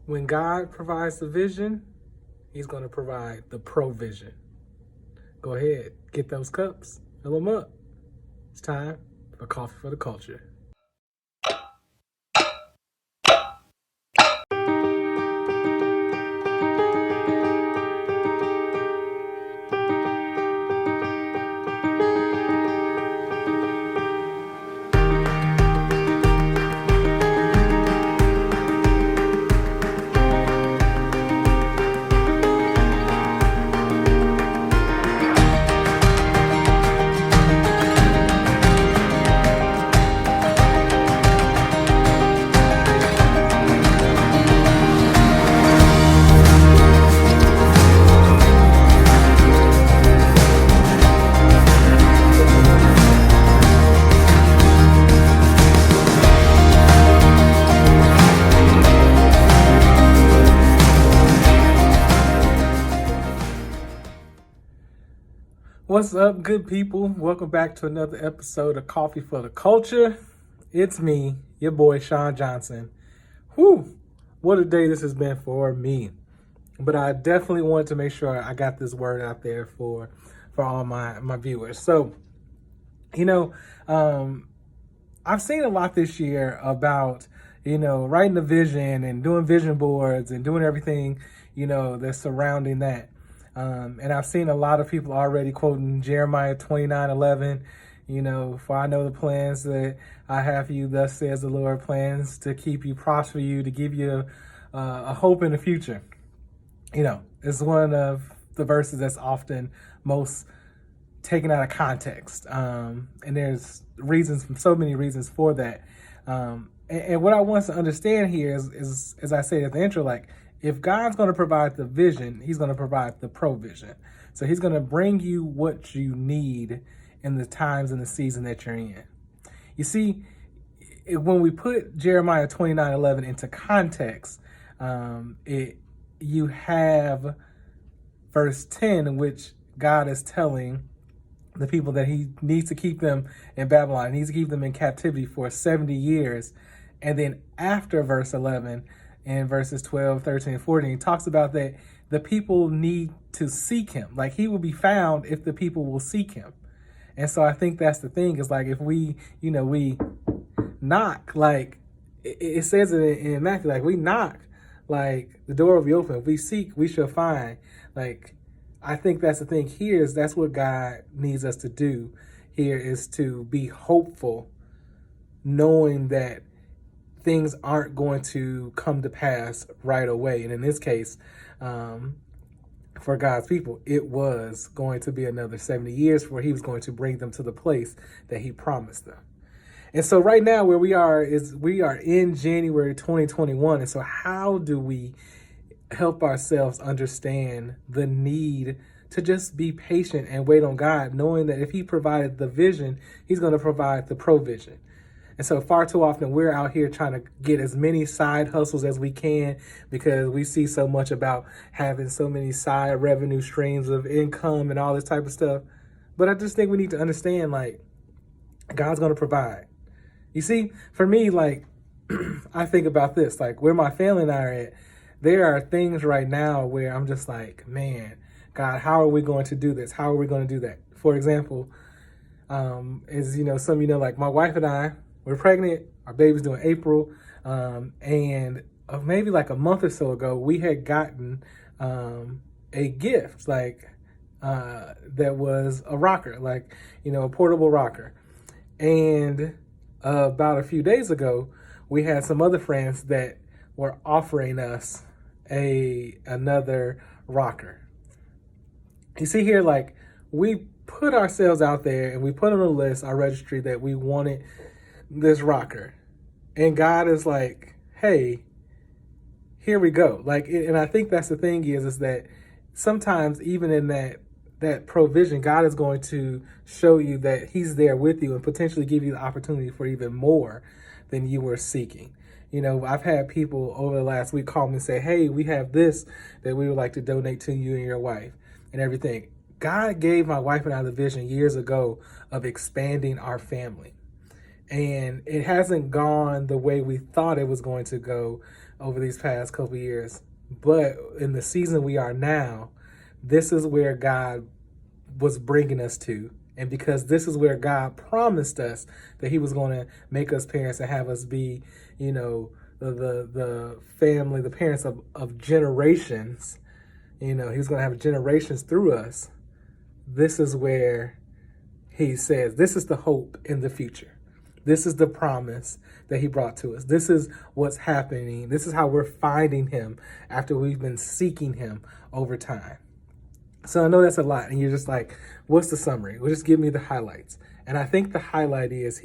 When God provides the vision, he's going to provide the provision. Go ahead, get those cups, fill them up. It's time for Coffee for the Culture. What's up, good people? Welcome back to another episode of Coffee for the Culture. It's me, your boy, Sean Johnson. Whew, what a day this has been for me. But I definitely wanted to make sure I got this word out there for all my viewers. So, I've seen a lot this year about, writing a vision and doing vision boards and doing everything, that's surrounding that. And I've seen a lot of people already quoting Jeremiah 29:11, for I know the plans that I have for you, thus says the Lord, plans to keep you, prosper you, to give you a hope in the future. It's one of the verses that's often most taken out of context. And there's reasons, so many reasons for that. And what I want us to understand here is, as I said at the intro, like, if God's going to provide the vision, he's going to provide the provision. So he's going to bring you what you need in the times and the season that you're in. You see, when we put Jeremiah 29:11 into context, you have verse 10, in which God is telling the people that he needs to keep them in Babylon. He needs to keep them in captivity for 70 years. And then after verse 11, in verses 12, 13, and 14, he talks about that the people need to seek him. Like, he will be found if the people will seek him. And so I think that's the thing, is like, if we knock, like it says it in Matthew, like, we knock, like, the door will be open. If we seek, we shall find. Like, I think that's the thing here, is that's what God needs us to do here, is to be hopeful, knowing that things aren't going to come to pass right away. And in this case, for God's people, it was going to be another 70 years where he was going to bring them to the place that he promised them. And so right now where we are in January 2021. And so how do we help ourselves understand the need to just be patient and wait on God, knowing that if he provided the vision, he's going to provide the provision? And so far too often, we're out here trying to get as many side hustles as we can, because we see so much about having so many side revenue streams of income and all this type of stuff. But I just think we need to understand, like, God's going to provide. You see, for me, like, I think about this, like, where my family and I are at, there are things right now where I'm just like, man, God, how are we going to do this? How are we going to do that? For example, as some of like my wife and I, we're pregnant. Our baby's due in April. And maybe like a month or so ago, we had gotten a gift, like that was a rocker, like, a portable rocker. And about a few days ago, we had some other friends that were offering us another rocker. You see here, like, we put ourselves out there and we put on a list, our registry, that we wanted this rocker, and God is like, hey, here we go. Like, and I think that's the thing is that sometimes even in that provision, God is going to show you that he's there with you and potentially give you the opportunity for even more than you were seeking. I've had people over the last week call me and say, hey, we have this that we would like to donate to you and your wife and everything. God gave my wife and I the vision years ago of expanding our family. And it hasn't gone the way we thought it was going to go, over these past couple years. But in the season we are now, this is where God was bringing us to. And because this is where God promised us that he was going to make us parents and have us be, you know, the family, the parents of generations, you know, he was going to have generations through us. This is where he says, this is the hope in the future. This is the promise that he brought to us. This is what's happening. This is how we're finding him after we've been seeking him over time. So I know that's a lot, and you're just like, what's the summary? Well, just give me the highlights. And I think the highlight is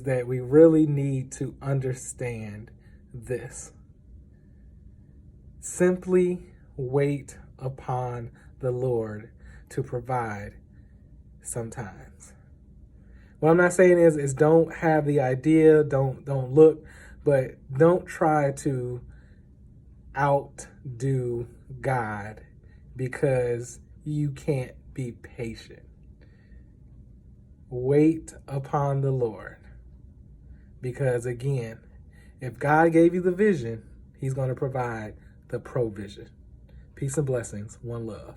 that we really need to understand this. Simply wait upon the Lord to provide sometimes. What I'm not saying is don't have the idea, don't look, but don't try to outdo God because you can't be patient. Wait upon the Lord. Because again, if God gave you the vision, he's going to provide the provision. Peace and blessings. One love.